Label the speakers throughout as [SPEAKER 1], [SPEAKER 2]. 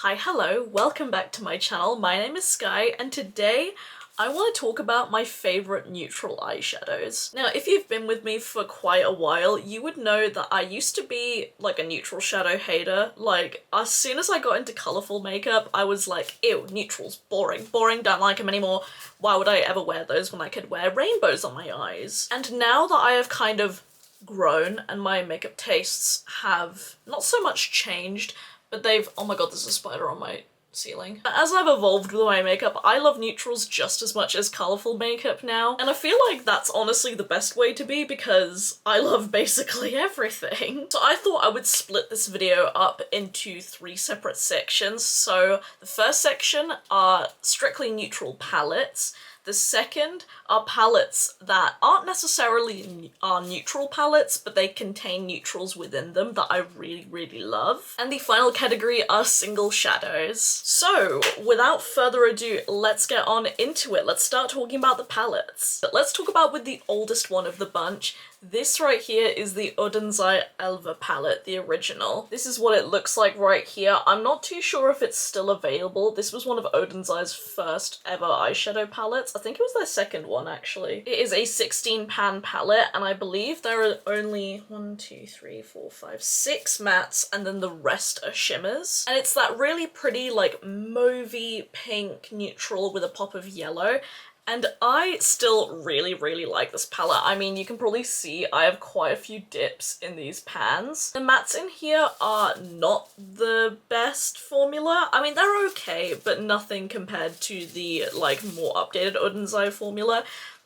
[SPEAKER 1] Hi, hello, welcome back to my channel. My name is Skye and today I want to talk about my favourite neutral eyeshadows. Now, if you've been with me for quite a while, you would know that I used to be like a neutral shadow hater. Like, as soon as I got into colourful makeup, I was like, ew, neutrals, boring, don't like them anymore. Why would I ever wear those when I could wear rainbows on my eyes? And now that I have kind of grown and my makeup tastes have not so much changed, but they've— oh my god, there's a spider on my ceiling. As I've evolved with my makeup, I love neutrals just as much as colourful makeup now, and I feel like that's honestly the best way to be because I love basically everything. So I thought I would split this video up into 3 separate sections. So the first section are strictly neutral palettes. The second are palettes that aren't necessarily neutral palettes, but they contain neutrals within them that I really love. And the final category are single shadows. So without further ado, let's get on into it. Let's start talking about the palettes. But let's talk about with the oldest one of the bunch. This right here is the SkyeTheCloud Elva palette, the original. This is what it looks like right here. I'm not too sure if it's still available. This was one of SkyeTheCloud's first ever eyeshadow palettes. I think it was their second one actually. It is a 16 pan palette and I believe there are only 6 mattes and then the rest are shimmers. And it's that really pretty like mauvey pink neutral with a pop of yellow. And I still really like this palette. I mean, you can probably see I have quite a few dips in these pans. The mattes in here are not the best formula. I mean, they're okay, but nothing compared to the like more updated SkyeTheCloud formula.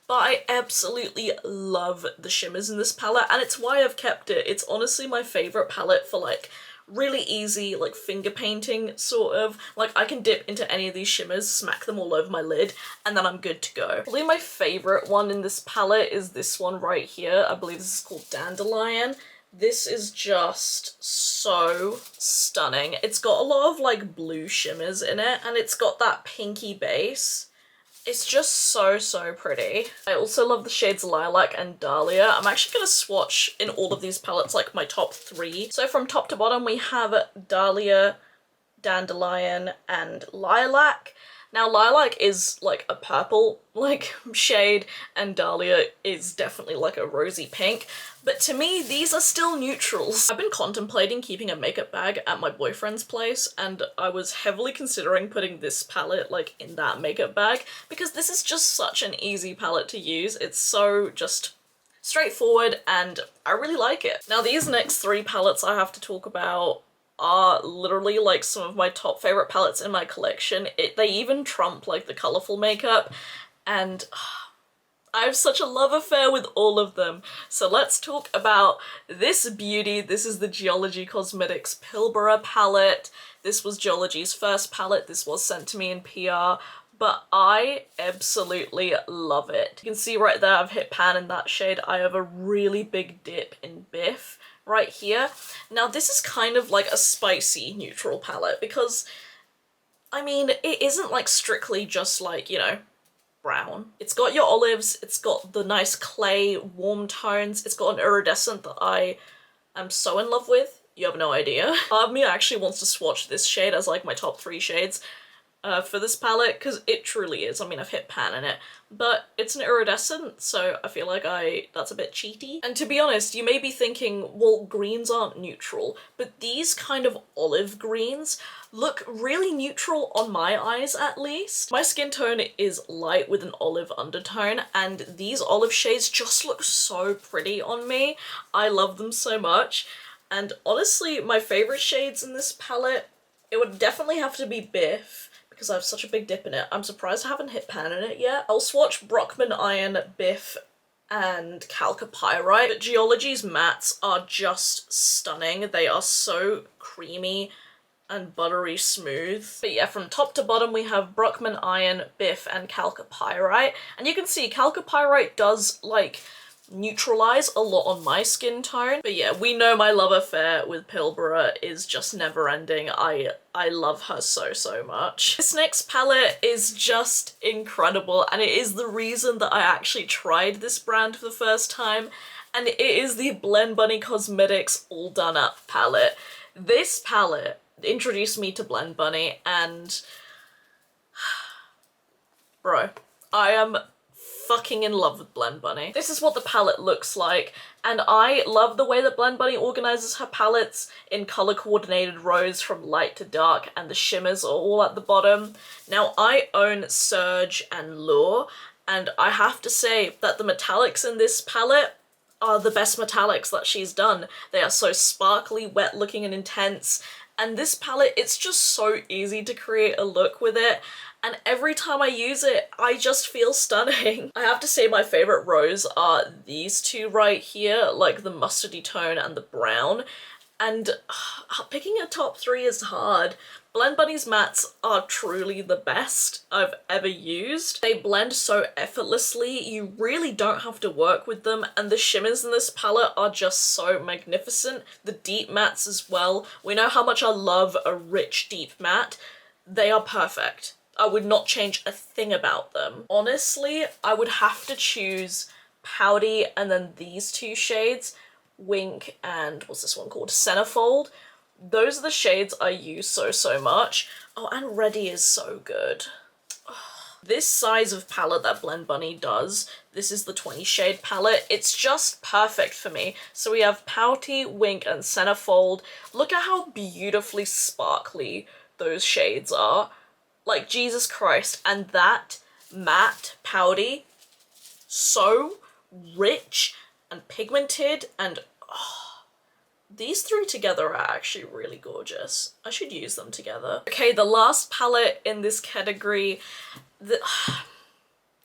[SPEAKER 1] But I absolutely love the shimmers in this palette, and it's why I've kept it. It's honestly my favourite palette for like really easy like finger painting sort of. Like I can dip into any of these shimmers, smack them all over my lid, and then I'm good to go. Probably my favourite one in this palette is this one right here. I believe this is called Dandelion. This is just so stunning. It's got a lot of like blue shimmers in it and it's got that pinky base. It's just so pretty. I also love the shades Lilac and Dahlia. I'm actually gonna swatch in all of these palettes like my top 3. So from top to bottom we have Dahlia, Dandelion, and Lilac. Now Lilac is like a purple like shade and Dahlia is definitely like a rosy pink. But to me, these are still neutrals. I've been contemplating keeping a makeup bag at my boyfriend's place and I was heavily considering putting this palette like in that makeup bag because this is just such an easy palette to use. It's so just straightforward and I really like it. Now these next 3 palettes I have to talk about are literally like some of my top favourite palettes in my collection. They even trump like the colourful makeup and I have such a love affair with all of them. So let's talk about this beauty. This is the Geologie Cosmetics Pilbara palette. This was Geologie's first palette. This was sent to me in PR, but I absolutely love it. You can see right there I've hit pan in that shade. I have a really big dip in Biff right here. Now this is kind of like a spicy neutral palette because, I mean, it isn't like strictly just like, you know, brown. It's got your olives, it's got the nice clay warm tones, it's got an iridescent that I am so in love with. You have no idea. Part of me actually wants to swatch this shade as like my top 3 shades for this palette because it truly is. I mean, I've hit pan in it, but it's an iridescent, so I feel like that's a bit cheaty. And to be honest, you may be thinking, well, greens aren't neutral, but these kind of olive greens look really neutral on my eyes at least. My skin tone is light with an olive undertone, and these olive shades just look so pretty on me. I love them so much. And honestly, my favourite shades in this palette, it would definitely have to be Biff, because I have such a big dip in it. I'm surprised I haven't hit pan in it yet. I'll swatch Brockman Iron, Biff, and Chalcopyrite. But Geologie's mattes are just stunning. They are so creamy and buttery smooth. But yeah, from top to bottom we have Brockman Iron, Biff, and Chalcopyrite. And you can see Chalcopyrite does like neutralize a lot on my skin tone. But yeah, we know my love affair with Pilbara is just never ending. I love her so much. This next palette is just incredible and it is the reason that I actually tried this brand for the first time, and it is the Blend Bunny Cosmetics All Done Up palette. This palette introduced me to Blend Bunny, and bro, I am fucking in love with Blend Bunny. This is what the palette looks like, and I love the way that Blend Bunny organizes her palettes in color coordinated rows from light to dark, and the shimmers are all at the bottom. Now, I own Surge and Lure, and I have to say that the metallics in this palette are the best metallics that she's done. They are so sparkly, wet looking and intense, and this palette, it's just so easy to create a look with it, and every time I use it, I just feel stunning. I have to say my favorite rows are these two right here, like the mustardy tone and the brown, and picking a top three is hard. Blend Bunny's mattes are truly the best I've ever used. They blend so effortlessly, you really don't have to work with them, and the shimmers in this palette are just so magnificent. The deep mattes as well. We know how much I love a rich deep matte. They are perfect. I would not change a thing about them. Honestly, I would have to choose Pouty and then these two shades, Wink and what's this one called? Centerfold. Those are the shades I use so much. Oh, and Ready is so good. This size of palette that Blend Bunny does, this is the 20 shade palette, it's just perfect for me. So we have Pouty, Wink, and Centerfold. Look at how beautifully sparkly those shades are. Like, Jesus Christ. And that matte Pouty, so rich and pigmented, and these three together are actually really gorgeous. I should use them together. Okay, the last palette in this category, I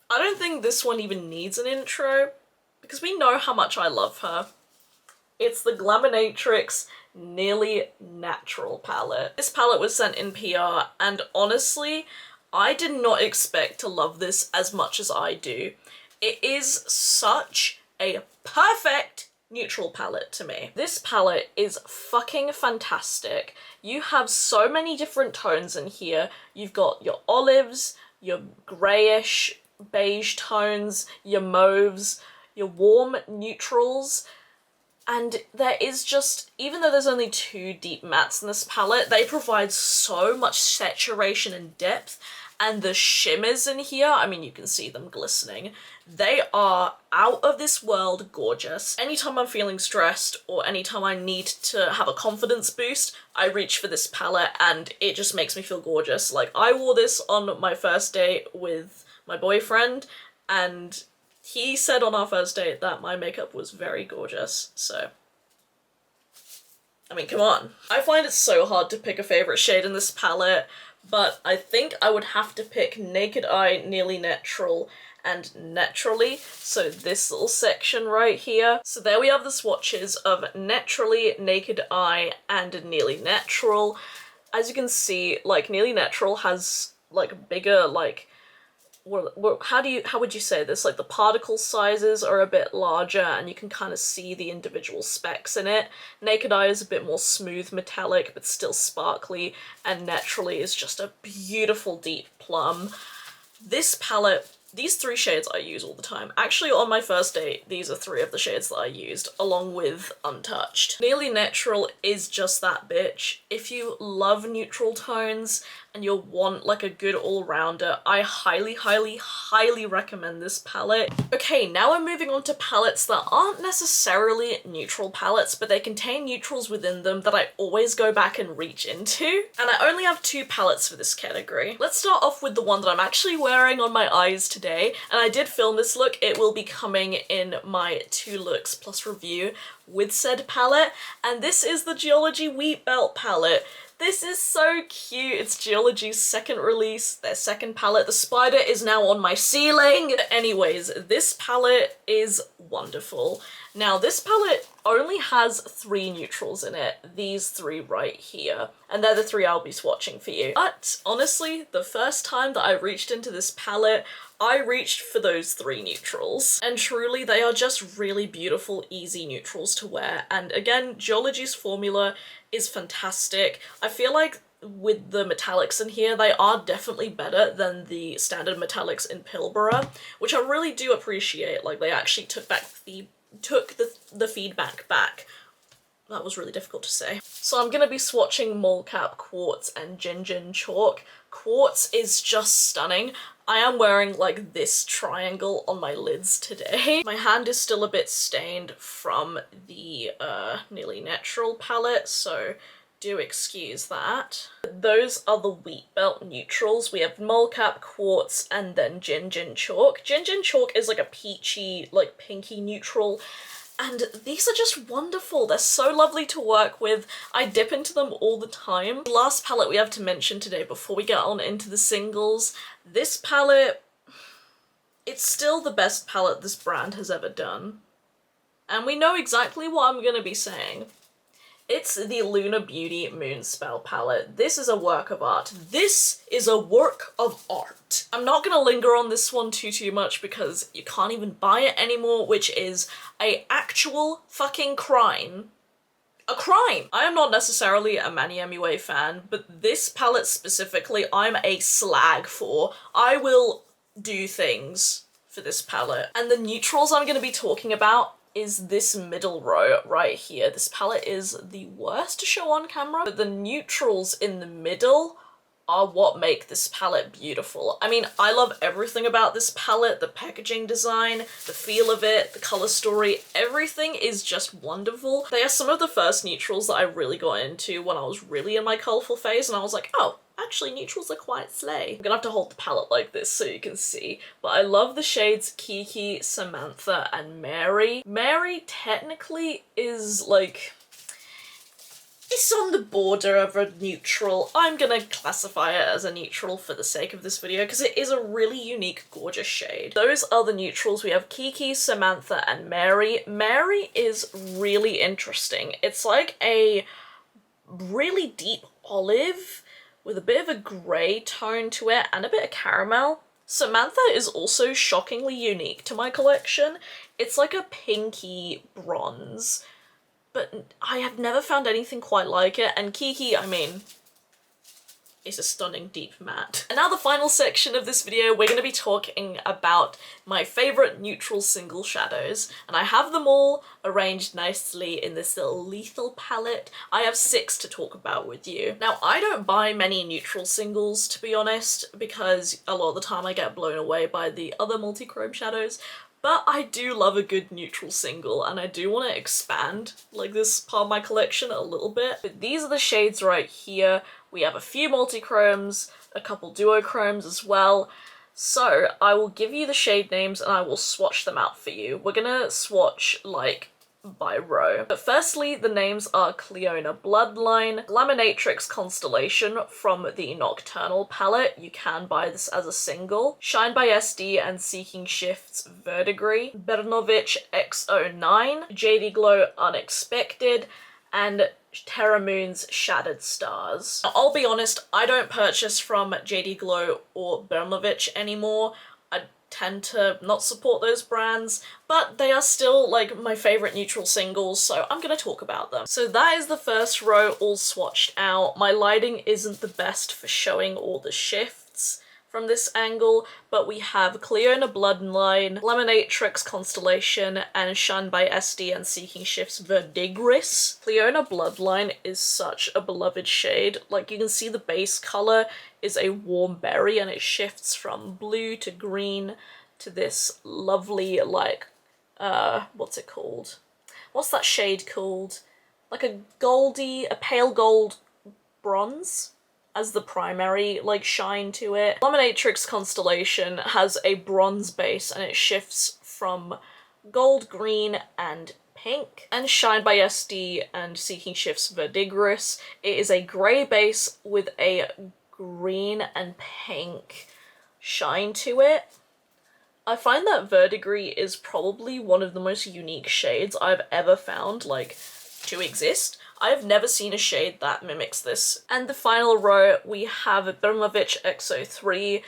[SPEAKER 1] don't think this one even needs an intro because we know how much I love her. It's the Glaminatrix Nearly Natural palette. This palette was sent in PR, and honestly, I did not expect to love this as much as I do. It is such a perfect neutral palette to me. This palette is fucking fantastic. You have so many different tones in here. You've got your olives, your greyish beige tones, your mauves, your warm neutrals, and there is just, even though there's only two deep mattes in this palette, they provide so much saturation and depth, and the shimmers in here, I mean, you can see them glistening. They are out of this world gorgeous. Anytime I'm feeling stressed or anytime I need to have a confidence boost, I reach for this palette and it just makes me feel gorgeous. Like, I wore this on my first date with my boyfriend, and he said on our first date that my makeup was very gorgeous, so I mean, come on. I find it so hard to pick a favourite shade in this palette, but I think I would have to pick Naked Eye, Nearly Natural, and Naturally. So this little section right here. So there we have the swatches of Naturally, Naked Eye, and Nearly Natural. As you can see, like, Nearly Natural has like bigger, like, how would you say this? Like, the particle sizes are a bit larger and you can kind of see the individual specks in it. Naked Eye is a bit more smooth metallic but still sparkly, and Naturally is just a beautiful deep plum. This palette, these three shades I use all the time. Actually, on my first date, these are three of the shades that I used, along with Untouched. Nearly Natural is just that bitch. If you love neutral tones and you want like a good all-rounder, I highly recommend this palette. Okay, now we're moving on to palettes that aren't necessarily neutral palettes, but they contain neutrals within them that I always go back and reach into. And I only have two palettes for this category. Let's start off with the one that I'm actually wearing on my eyes today, and I did film this look. It will be coming in my 2 looks plus review with said palette, and this is the Geologie Wheatbelt palette. This is so cute. It's Geologie's second release, their second palette. The spider is now on my ceiling. Anyways, this palette is wonderful. Now, this palette only has 3 neutrals in it, these 3 right here, and they're the 3 I'll be swatching for you. But honestly, the first time that I reached into this palette, I reached for those 3 neutrals, and truly they are just really beautiful, easy neutrals to wear. And again, Geologie's formula is fantastic. I feel like with the metallics in here, they are definitely better than the standard metallics in Pilbara, which I really do appreciate. Like, they actually took the feedback back. That was really difficult to say. So I'm gonna be swatching Mole-Cap Quartz and Gin Chalk. Quartz is just stunning. I am wearing like this triangle on my lids today. My hand is still a bit stained from the Nearly Natural palette, so do excuse that. Those are the Wheatbelt neutrals. We have Mole-Cap Quartz and then Gin Chalk. Gin Chalk is like a peachy, like pinky neutral. And these are just wonderful. They're so lovely to work with. I dip into them all the time. The last palette we have to mention today before we get on into the singles. This palette, it's still the best palette this brand has ever done. And we know exactly what I'm going to be saying. It's the Lunar Beauty Moonspell palette. This is a work of art. This is a work of art. I'm not gonna linger on this one too much because you can't even buy it anymore, which is a actual fucking crime. A crime! I am not necessarily a Manny MUA fan, but this palette specifically, I'm a slag for. I will do things for this palette. And the neutrals I'm gonna be talking about is this middle row right here. This palette is the worst to show on camera, but the neutrals in the middle are what make this palette beautiful. I mean, I love everything about this palette, the packaging design, the feel of it, the color story, everything is just wonderful. They are some of the first neutrals that I really got into when I was really in my colourful phase, and I was like, oh, actually neutrals are quite slay. I'm gonna have to hold the palette like this so you can see, but I love the shades Kiki, Samantha, and Mary. Mary technically is like, it's on the border of a neutral. I'm gonna classify it as a neutral for the sake of this video because it is a really unique, gorgeous shade. Those are the neutrals. We have Kiki, Samantha, and Mary. Mary is really interesting. It's like a really deep olive with a bit of a grey tone to it and a bit of caramel. Samantha is also shockingly unique to my collection. It's like a pinky bronze, but I have never found anything quite like it. And Kiki, I mean, is a stunning deep matte. And now the final section of this video, we're going to be talking about my favourite neutral single shadows. And I have them all arranged nicely in this little lethal palette. I have 6 to talk about with you. Now, I don't buy many neutral singles, to be honest, because a lot of the time I get blown away by the other multi-chrome shadows. But I do love a good neutral single, and I do want to expand like this part of my collection a little bit. But these are the shades right here. We have a few multi-chromes, a couple duochromes as well. So I will give you the shade names and I will swatch them out for you. We're gonna swatch like by row. But firstly, the names are Cleona Bloodline, Laminatrix Constellation from the Nocturnal palette. You can buy this as a single. Shine by SD and Seeking Shifts Verdigris, Bernovich X09, JD Glow Unexpected, and Terra Moon's Shattered Stars. Now, I'll be honest, I don't purchase from JD Glow or Bernovich anymore. I tend to not support those brands, but they are still like my favourite neutral singles, so I'm gonna talk about them. So that is the first row all swatched out. My lighting isn't the best for showing all the shifts from this angle, but we have Cleona Bloodline, Laminatrix Constellation, and Shine by SD and Seeking Shifts Verdigris. Cleona Bloodline is such a beloved shade. Like, you can see the base colour is a warm berry and it shifts from blue to green to this lovely, like, what's it called? What's that shade called? Like a pale gold bronze as the primary, like, shine to it. Laminatrix Constellation has a bronze base and it shifts from gold, green, and pink. And Shine by SD and Seeking Shifts Verdigris, it is a grey base with a green and pink shine to it. I find that Verdigris is probably one of the most unique shades I've ever found, like, to exist. I have never seen a shade that mimics this. And the final row, we have Bermovich X03,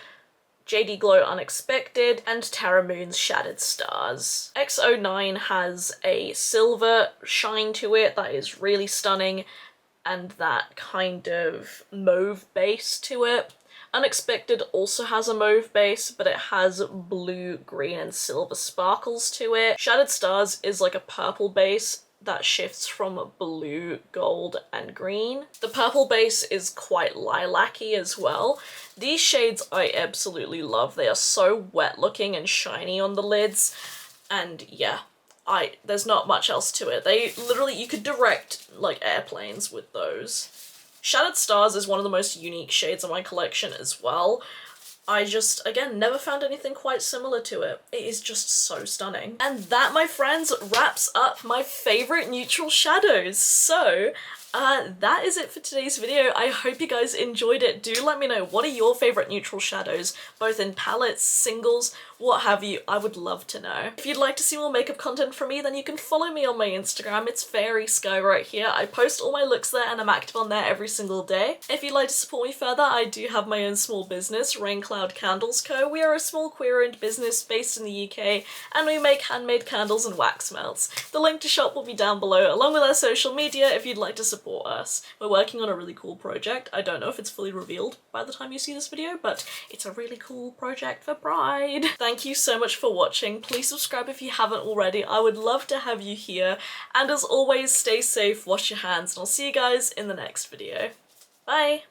[SPEAKER 1] JD Glow Unexpected, and Terra Moon's Shattered Stars. X09 has a silver shine to it that is really stunning, and that kind of mauve base to it. Unexpected also has a mauve base, but it has blue, green, and silver sparkles to it. Shattered Stars is like a purple base that shifts from blue, gold, and green. The purple base is quite lilac-y as well. These shades I absolutely love. They are so wet looking and shiny on the lids, and yeah, there's not much else to it. They literally, you could direct like airplanes with those. Shattered Stars is one of the most unique shades in my collection as well. I just, again, never found anything quite similar to it. It is just so stunning. And that, my friends, wraps up my favourite neutral shadows. So, that is it for today's video. I hope you guys enjoyed it. Do let me know, what are your favourite neutral shadows, both in palettes, singles, what have you. I would love to know. If you'd like to see more makeup content from me, then you can follow me on my Instagram. It's faerie.skye right here. I post all my looks there and I'm active on there every single day. If you'd like to support me further, I do have my own small business, Raincloud Candles Co. We are a small queer-owned business based in the UK, and we make handmade candles and wax melts. The link to shop will be down below, along with our social media if you'd like to support us. We're working on a really cool project. I don't know if it's fully revealed by the time you see this video, but it's a really cool project for Pride. Thank you so much for watching. Please subscribe if you haven't already. I would love to have you here. And as always, stay safe, wash your hands, and I'll see you guys in the next video. Bye!